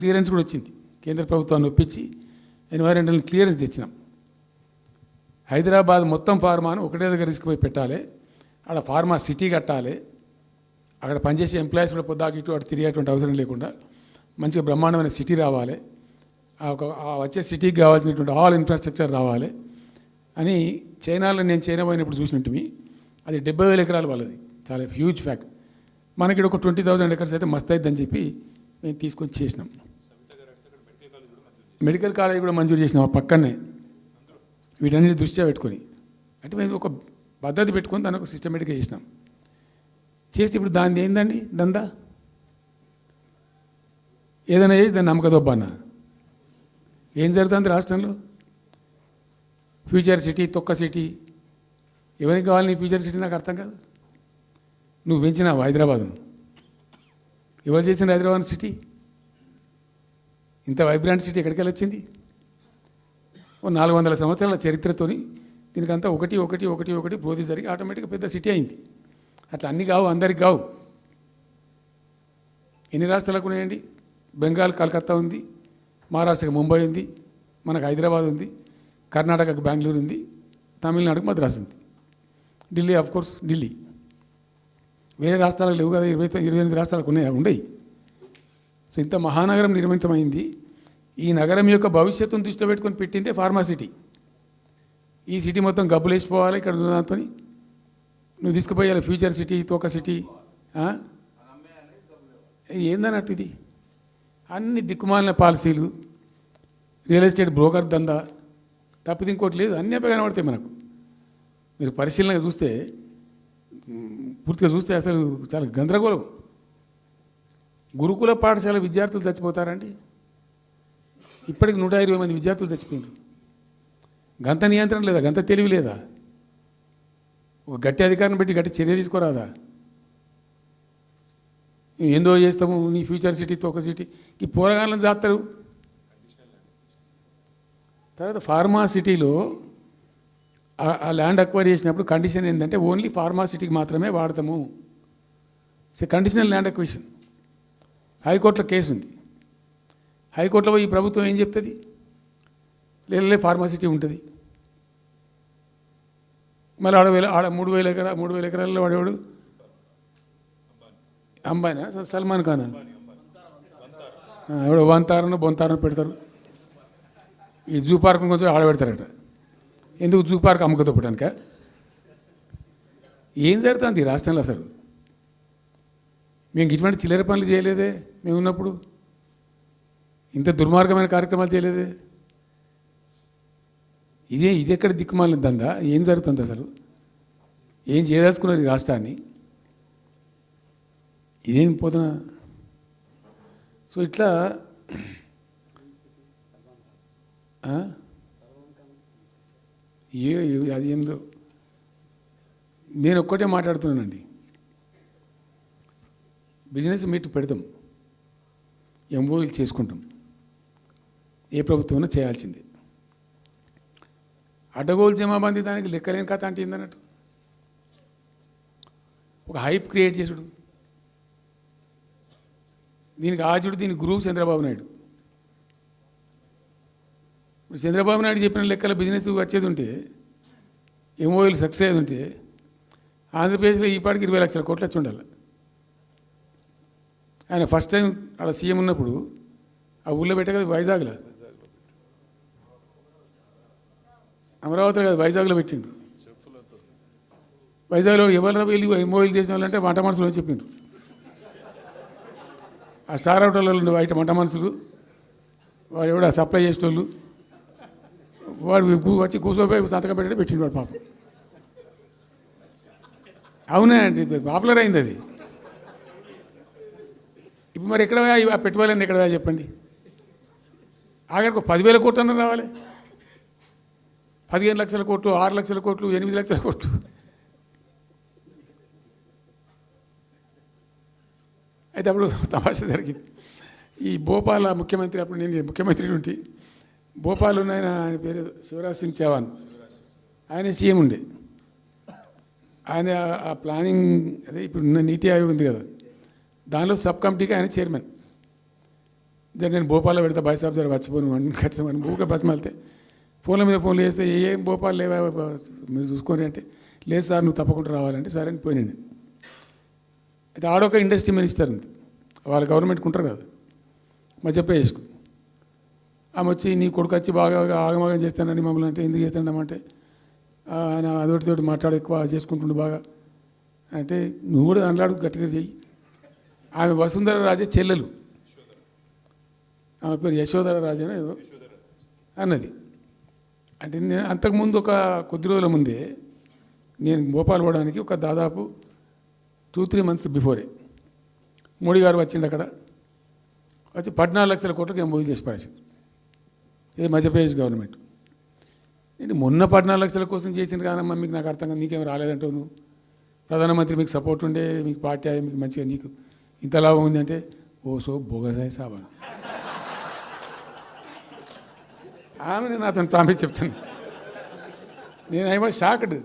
Clearance కూడా వచ్చింది. కేంద్ర ప్రభుత్వాన్ని ఒప్పించి ఎన్వైరన్మెంటల్ క్లియరెన్స్ తెచ్చినాం. హైదరాబాద్ మొత్తం ఫార్మాను ఒకటే దగ్గర తీసుకుపోయి పెట్టాలి. అక్కడ ఫార్మా సిటీ కట్టాలి. అక్కడ పనిచేసే ఎంప్లాయీస్ కూడా పొద్దాకి ఇటు అటు తిరిగేటువంటి అవసరం లేకుండా మంచిగా బ్రహ్మాండమైన సిటీ రావాలి. వచ్చే సిటీకి కావాల్సినటువంటి ఆల్ ఇన్ఫ్రాస్ట్రక్చర్ రావాలి అని చైనాలో నేను చైనా పోయినప్పుడు చూసినట్టు అది 70,000 ఎకరాలు వాళ్ళది. చాలా హ్యూజ్ ఫ్యాక్ట్. మనకి ఒక 20,000 ఎకర్స్ అయితే మస్తు అవుతుందని చెప్పి మేము తీసుకొని చేసినాం. మెడికల్ కాలేజ్ కూడా మంజూరు చేసినాం ఆ పక్కనే. వీటన్నిటి దృష్ట్యా పెట్టుకొని అంటే మేము ఒక పద్ధతి పెట్టుకొని దాన్ని ఒక సిస్టమేటిక్గా చేసినాం. చేస్తే ఇప్పుడు దాన్ని ఏందండి దందా, ఏదైనా చేసి దాన్ని నమ్మకదొబ్బన్న. ఏం జరుగుతుంది రాష్ట్రంలో? ఫ్యూచర్ సిటీ, తొక్క సిటీ, ఎవరికి కావాలి నీ ఫ్యూచర్ సిటీ? నాకు అర్థం కాదు. నువ్వు పెంచినావు హైదరాబాద్ను. ఎవరు చేసిన హైదరాబాద్ సిటీ? ఇంత వైబ్రాంట్ సిటీ ఎక్కడికి వచ్చింది? ఓ 400 సంవత్సరాల చరిత్రతోని దీనికంతా ఒకటి ఒకటి ఒకటి ఒకటి బ్రోది జరిగి ఆటోమేటిక్గా పెద్ద సిటీ అయింది. అట్లా అన్నీ కావు, అందరికి కావు. ఎన్ని రాష్ట్రాలకు ఉన్నాయండి? బెంగాల్ కలకత్తా ఉంది, మహారాష్ట్రకి ముంబై ఉంది, మనకు హైదరాబాద్ ఉంది, కర్ణాటకకు బెంగళూరు ఉంది, తమిళనాడుకు మద్రాసు ఉంది, ఢిల్లీ కోర్స్ ఢిల్లీ. వేరే రాష్ట్రాలకు లేవు కదా, 28 రాష్ట్రాలకు ఉండయి. సో ఇంత మహానగరం నిర్మితమైంది. ఈ నగరం యొక్క భవిష్యత్తును దృష్టిలో పెట్టుకొని పెట్టిందే ఫార్మా సిటీ. ఈ సిటీ మొత్తం గబ్బులు వేసిపోవాలి. ఇక్కడ దాంతో నువ్వు తీసుకుపోయాలి ఫ్యూచర్ సిటీ, తోక సిటీ. ఏందన్నట్టు ఇది? అన్ని దిక్కుమాలిన పాలసీలు, రియల్ ఎస్టేట్ బ్రోకర్ దందా తప్పితే ఇంకోటి లేదు. అన్నీ కనబడతాయి మనకు. మీరు పరిశీలనగా చూస్తే, పూర్తిగా చూస్తే అసలు చాలా గందరగోళం. గురుకుల పాఠశాల విద్యార్థులు చచ్చిపోతారండి. ఇప్పటికి 120 మంది విద్యార్థులు చచ్చిపోయినారు. గంత నియంత్రణ లేదా? గంత తెలివి లేదా? ఒక గట్టి అధికారిని పెట్టి గట్టి చర్య తీసుకోరాదా? ఏందో చేస్తాము నీ ఫ్యూచర్ సిటీ, తోక సిటీ, ఈ పోరగాళ్ళని చేస్తారు. తర్వాత ఫార్మా సిటీలో ఆ ల్యాండ్ అక్వైర్ చేసినప్పుడు కండిషన్ ఏంటంటే ఓన్లీ ఫార్మా సిటీకి మాత్రమే వాడతాము. It's a conditional land acquisition. హైకోర్టులో కేసు ఉంది. హైకోర్టులో ఈ ప్రభుత్వం ఏం చెప్తుంది? లేలే ఫార్మాసిటీ ఉంటుంది. మళ్ళీ ఆడ 3,000 ఎకరాల్లో వాడేవాడు అంబానా, సల్మాన్ ఖానా, ఎవడో వంతారను బొంతారను పెడతారు. ఈ జూ పార్క్ కొంచెం ఆడబెడతారట. ఎందుకు? జూ పార్క్ అమ్మకదొప్పడానిక? ఏం జరుగుతుంది ఈ రాష్ట్రంలో? అసలు మేము ఇటువంటి చిల్లర పనులు చేయలేదే. మేము ఉన్నప్పుడు ఇంత దుర్మార్గమైన కార్యక్రమాలు చేయలేదే. ఇది ఎక్కడ దిక్కుమాలిన దందా? ఏం జరుగుతుంది అసలు? ఏం చేయదలుచుకున్నారు ఈ రాష్ట్రాన్ని? ఇదేం పోతున్నా? సో ఇట్లా అది ఏందో నేను ఒక్కటే మాట్లాడుతున్నానండి. బిజినెస్ మీట్ పెడతాం, ఎంఓయూలు చేసుకుంటాం. ఏ ప్రభుత్వం చేయాల్సిందే. అడ్డగోలు జమాబందీ దానికి లెక్కలేని కథ అంటే ఏందన్నట్టు. ఒక హైప్ క్రియేట్ చేసుడు, దీనికి ఆజుడు, దీనికి గురువు చంద్రబాబు నాయుడు. ఇప్పుడు చంద్రబాబు నాయుడు చెప్పిన లెక్కల బిజినెస్ వచ్చేది ఉంటే, ఎంఓయూలు సక్సెస్ అయ్యేది ఉంటే ఆంధ్రప్రదేశ్లో ఈ పాటికి 20 లక్షల కోట్లు వచ్చి ఉండాలి. ఆయన ఫస్ట్ టైం అలా సీఎం ఉన్నప్పుడు ఆ ఊళ్ళో పెట్టే కదా, వైజాగ్లో, అమరావతిలో కదా, వైజాగ్లో పెట్టిండు. వైజాగ్లో ఎవరు వెళ్ళి ఎంఓయూలు చేసిన వాళ్ళంటే వంట మనుషులు అని చెప్పిండ్రు. ఆ స్టార్ హోటల్లో ఉండే బయట వంట మనుషులు, వాడు ఎవడ సప్లై చేసేటోళ్ళు, వాడు వచ్చి కూర్చోపోయి సంతకం పెట్టడం పెట్టిండు వాడు పాపం. అవునా అండి, పాపులర్ అయింది అది. ఇప్పుడు మరి ఎక్కడ ఆ పెట్టుబడులన్నీ ఎక్కడ చెప్పండి? ఆఖరికి 10,000 కోట్లు అన్న రావాలి. 15 లక్షల కోట్లు, 6 లక్షల కోట్లు, 8 లక్షల కోట్లు. అయితే అప్పుడు తమాషా జరిగింది. ఈ భోపాల్ ముఖ్యమంత్రి, అప్పుడు నేను ముఖ్యమంత్రి నుండి భోపాల్ ఉన్న ఆయన పేరు శివరాజ్ సింగ్ చౌహాన్, ఆయన సీఎం ఉండే. ఆయన ఆ ప్లానింగ్, అదే ఇప్పుడు నీతి ఆయోగ్ ఉంది కదా, దానిలో సబ్ కమిటీకి ఆయన చైర్మన్. నేను భోపాల్లో పెడతా బాయ్సాబ్ జర వచ్చిపోను అని ఖచ్చితంగా ఊరికే బతిమాలితే ఫోన్ల మీద ఫోన్లు చేస్తే ఏం భోపాల్ లేవా మీరు చూసుకొని అంటే లేదు సార్ నువ్వు తప్పకుండా రావాలంటే సరే అని పోయినండి. అయితే ఆడొక ఇండస్ట్రీ మినిస్టర్ ఉంది, వాళ్ళ గవర్నమెంట్కి ఉంటారు కదా మధ్యప్రదేశ్కు. ఆమె వచ్చి నీ కొడుకు వచ్చి బాగా ఆగమాగం చేస్తానని మమ్మల్ని అంటే ఎందుకు చేస్తాడమంటే ఆయన అదొకటితోటి మాట్లాడి ఎక్కువ చేసుకుంటుండు బాగా అంటే నువ్వు కూడా అన్నాడు గట్టిగా చెయ్యి. ఆమె వసుంధర రాజే చెల్లెలు, ఆమె పేరు యశోధర రాజేనా ఏదో అన్నది. అంటే నేను అంతకుముందు ఒక కొద్ది రోజుల ముందే నేను భోపాల్ పోవడానికి ఒక దాదాపు 2-3 months బిఫోరే మోడీ గారు వచ్చిండు. అక్కడ వచ్చి 14 లక్షల కోట్లకి మూవీ చేసి పడేసింది ఇది మధ్యప్రదేశ్ గవర్నమెంట్. ఏంటి మొన్న 14 లక్షల కోసం చేసింది కానమ్మా మీకు నాకు అర్థం కాదు, నీకేం రాలేదంటావు నువ్వు, ప్రధానమంత్రి మీకు సపోర్ట్ ఉండే మీకు పార్టీ అయ్యి మీకు మంచిగా నీకు ఇంత లాభం ఉంది అంటే ఓ సో బోగసాయి సాబా ఆమె నేను అతను ప్రామిస్ చెప్తాను. నేను ఐ వాజ్ షాక్డ్.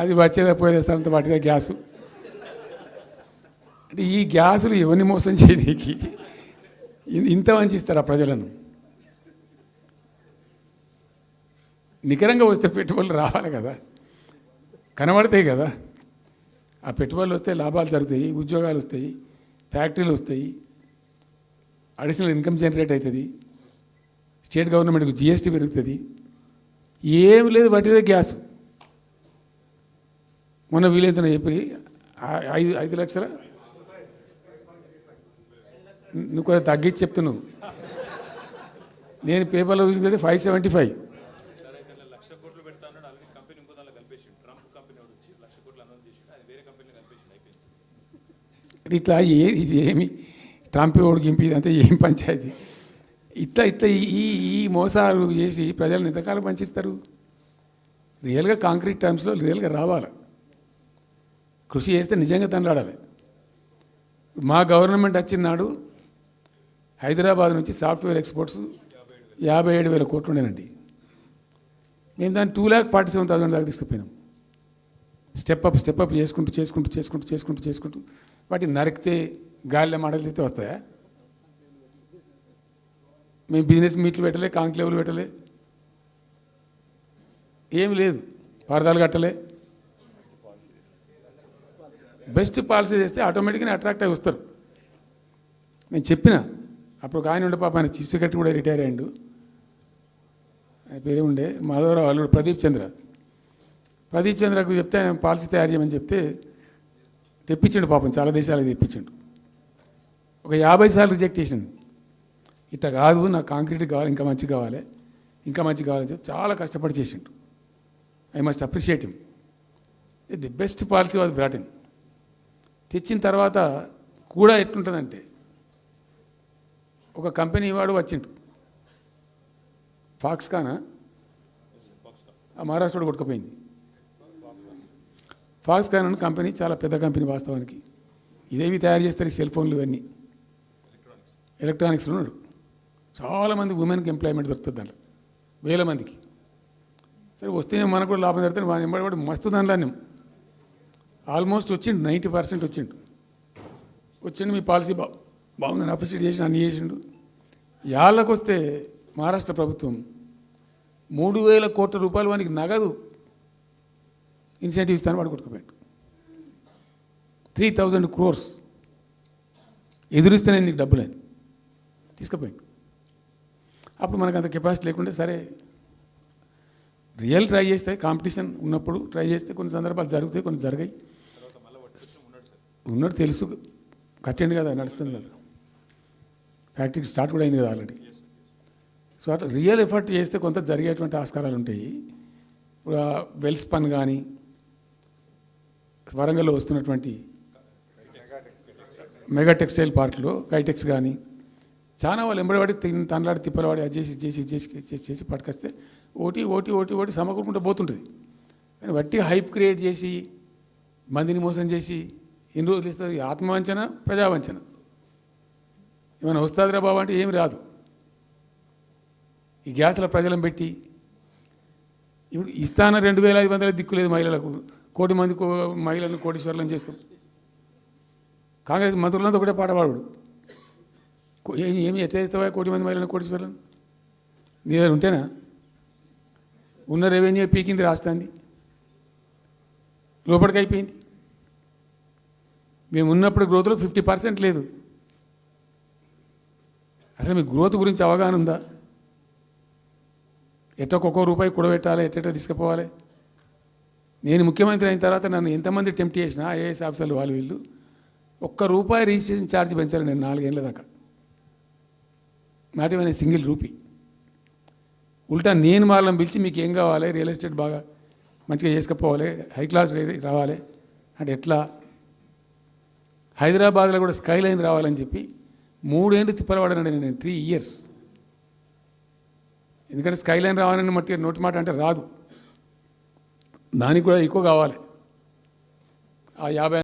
అది వచ్చేదా పోయేదా సార్ అంత వాటిదా గ్యాసు అంటే ఈ గ్యాసులు ఎవరిని మోసం చేయడానికి ఇంత వంచిస్తారా ప్రజలను? నికరంగా వస్తే పెట్టుబడులు రావాలి కదా, కనబడతాయి కదా. ఆ పెట్టుబడులు వస్తే లాభాలు జరుగుతాయి, ఉద్యోగాలు వస్తాయి, ఫ్యాక్టరీలు వస్తాయి, అడిషనల్ ఇన్కమ్ జనరేట్ అవుతుంది, స్టేట్ గవర్నమెంట్కి జిఎస్టీ పెరుగుతుంది. ఏం లేదు వట్టిదే గ్యాస్. మొన్న వీలైతే చెప్పి 5 లక్షల నువ్వు కొంచెం తగ్గించి చెప్తున్నావు. నేను పేపర్లో చూసింది 575. ఇట్లా ఇది ఏమి ట్రంప్ ఓడికి గింపి ఇదంతా ఏం పంచాయతీ? ఇట్లా ఇట్లా ఈ ఈ మోసాలు చేసి ప్రజలను ఎంతకాలం పంచిస్తారు? రియల్గా కాంక్రీట్ టర్మ్స్లో రియల్గా రావాలి, కృషి చేస్తే నిజంగా తండ్రాడాలి. మా గవర్నమెంట్ వచ్చిన నాడు హైదరాబాద్ నుంచి సాఫ్ట్వేర్ ఎక్స్పోర్ట్స్ 57,000 కోట్లు ఉండేనండి. మేము దాన్ని 2,47,000 దాకా తీసుకుపోయినాం. స్టెప్ అప్ చేసుకుంటూ వాటిని నరికితే గాలిలో మాటలు చెప్తే వస్తాయా? మేము బిజినెస్ మీట్లు పెట్టలే, కాంక్లేవులు పెట్టలే, ఏం లేదు, పరదాలు కట్టలే. బెస్ట్ పాలసీ చేస్తే ఆటోమేటిక్గా అట్రాక్ట్ అయి వస్తారు. నేను చెప్పిన అప్పుడు ఒక ఆయన ఉండే పాప, ఆయన చీఫ్ సెక్రటరీ కూడా రిటైర్ అయ్యిండు, ఆయన పేరే ఉండే మాధవరావు అల్లుడు ప్రదీప్ చంద్రకు చెప్తే ఆయన పాలసీ తయారు చేయమని చెప్తే తెప్పించండు. పాపం చాలా దేశాలకు తెప్పించండు. ఒక 50 సార్లు రిజెక్ట్ చేసిండు. ఇట్లా కాదు, నాకు కాంక్రీట్ కావాలి, ఇంకా మంచి కావాలని చెప్పి చాలా కష్టపడి చేసిండు. I must appreciate him. The best policy was brought in. తెచ్చిన తర్వాత కూడా ఎట్లుంటుందంటే ఒక కంపెనీ వాడు వచ్చిండు, ఫాక్స్కానా ఆ మహారాష్ట్రలో కొట్టుకుపోయింది. ఫాక్స్కాన్ అనే కంపెనీ చాలా పెద్ద కంపెనీ వాస్తవానికి. ఇదేవి తయారు చేస్తారు, ఈ సెల్ ఫోన్లు ఇవన్నీ ఎలక్ట్రానిక్స్లో ఉన్నాడు. చాలామంది ఉమెన్కి ఎంప్లాయ్మెంట్ దొరుకుతుంది దాంట్లో, 1000 మందికి. సరే వస్తే మనకు కూడా లాభం జరుగుతుంది. వాడిని ఎంబడి మస్తు దానిలో ఆల్మోస్ట్ వచ్చిండు, 90% వచ్చిండు. మీ పాలసీ బాగుందని అప్రిషియేట్ చేసి అన్ని చేసిండు. యాళ్ళకు వస్తే మహారాష్ట్ర ప్రభుత్వం 3,000 కోట్ల రూపాయలు వానికి నగదు ఇన్సెంటివ్ ఇస్తాను, వాడు కొట్టుకుపోయాడు. 3,000 crores ఎదురిస్తేనే నీకు డబ్బులని తీసుకుపోయాడు. అప్పుడు మనకు అంత కెపాసిటీ లేకుంటే సరే రియల్ ట్రై చేస్తే, కాంపిటీషన్ ఉన్నప్పుడు ట్రై చేస్తే కొన్ని సందర్భాలు జరుగుతాయి, కొన్ని జరిగాయి. ఉన్నట్టు తెలుసు, కట్టండి కదా, నడుస్తుంది కదా, ఫ్యాక్టరీ స్టార్ట్ కూడా అయింది కదా ఆల్రెడీ. సో అట్లా రియల్ ఎఫర్ట్ చేస్తే కొంత జరిగేటువంటి ఆస్కారాలు ఉంటాయి. ఇప్పుడు వెల్స్పన్ కానీ, వరంగల్లో వస్తున్నటువంటి మెగా టెక్స్టైల్ పార్క్లో కైటెక్స్ కానీ, చాలా వాళ్ళు ఎంబడివాడి తనలాడి తిప్పలవాడి అది చేసి పట్టుకొస్తే ఓటి సమకూరుకుంటూ పోతుంటుంది. కానీ వట్టి హైప్ క్రియేట్ చేసి మందిని మోసం చేసి ఎన్ని రోజులు ఇస్తుంది? ఆత్మవంచన, ప్రజావంచన. ఏమైనా వస్తుందిరా బాబు అంటే ఏమి రాదు. ఈ గ్యాస్ల ప్రజలను పెట్టి ఇప్పుడు ఇస్తాన 2,500 దిక్కు లేదు మహిళలకు, 1,000,000 మంది మహిళలను కోటీశ్వర్లను చేస్తాం. కాంగ్రెస్ మంత్రులంతా ఒకటే పాట పాడు, ఏమి ఎట్లా చేస్తావా 1 కోటి మంది మహిళలను కోటీశ్వరులను నీ దగ్గర ఉంటేనా ఉన్న రెవెన్యూ పీకింది రాష్ట్రాన్ని లోపలికి అయిపోయింది మేము ఉన్నప్పుడు గ్రోత్లో 50% లేదు అసలు మీ గ్రోత్ గురించి అవగాహన ఉందా ఎట్లా ఒక్కొక్క రూపాయి కూడబెట్టాలి ఎట్లా తీసుకుపోవాలి నేను ముఖ్యమంత్రి అయిన తర్వాత నన్ను ఎంతమంది టెంప్ట్ చేసినా ఐఏఎస్ ఆఫీసర్లు వాళ్ళు వీళ్ళు ₹1 రిజిస్ట్రేషన్ ఛార్జ్ పెంచాలి నేను 4 ఏళ్ళ దాకా నాట్ ఈవెన్ సింగిల్ రూపీ ఉల్టా నేను వాళ్ళని పిలిచి మీకు ఏం కావాలి రియల్ ఎస్టేట్ బాగా మంచిగా చేసుకుపోవాలి హై క్లాస్ రావాలి అంటే ఎట్లా హైదరాబాద్లో కూడా స్కై లైన్ రావాలని చెప్పి 3 ఏళ్ళు తిప్పలవాడనండి నేను 3 years ఎందుకంటే స్కై లైన్ రావాలని మట్టి నోటి మాట అంటే రాదు దానికి కూడా ఎక్కువ కావాలి ఆ 50